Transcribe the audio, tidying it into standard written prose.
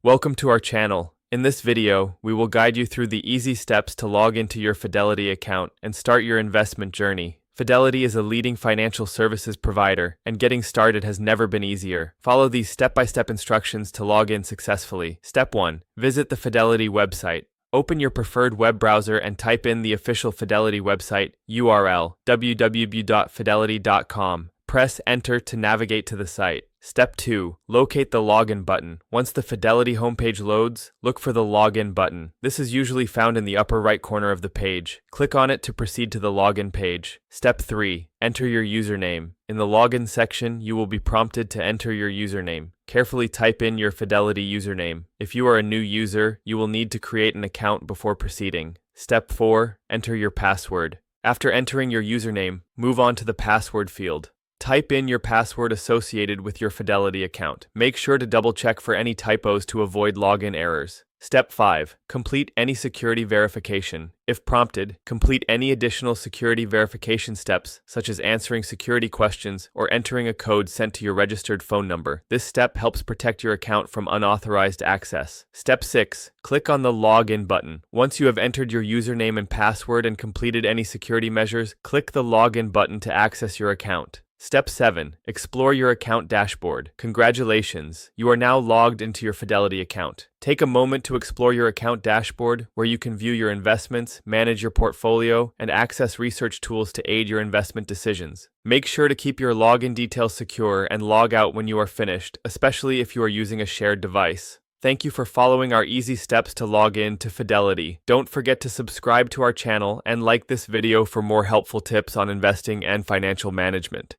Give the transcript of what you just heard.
Welcome to our channel. In this video, we will guide you through the easy steps to log into your Fidelity account and start your investment journey. Fidelity is a leading financial services provider, and getting started has never been easier. Follow these step-by-step instructions to log in successfully. Step 1. Visit the Fidelity website. Open your preferred web browser and type in the official Fidelity website URL www.fidelity.com. Press Enter to navigate to the site. Step 2. Locate the Login button. Once the Fidelity homepage loads, look for the Login button. This is usually found in the upper right corner of the page. Click on it to proceed to the Login page. Step 3. Enter your username. In the Login section, you will be prompted to enter your username. Carefully type in your Fidelity username. If you are a new user, you will need to create an account before proceeding. Step 4. Enter your password. After entering your username, move on to the password field. Type in your password associated with your Fidelity account. Make sure to double-check for any typos to avoid login errors. Step 5. Complete any security verification. If prompted, complete any additional security verification steps, such as answering security questions or entering a code sent to your registered phone number. This step helps protect your account from unauthorized access. Step 6. Click on the Login button. Once you have entered your username and password and completed any security measures, click the Login button to access your account. Step 7. Explore your account dashboard. Congratulations, you are now logged into your Fidelity account. Take a moment to explore your account dashboard, where you can view your investments, manage your portfolio, and access research tools to aid your investment decisions. Make sure to keep your login details secure and log out when you are finished, especially if you are using a shared device. Thank you for following our easy steps to log in to Fidelity. Don't forget to subscribe to our channel and like this video for more helpful tips on investing and financial management.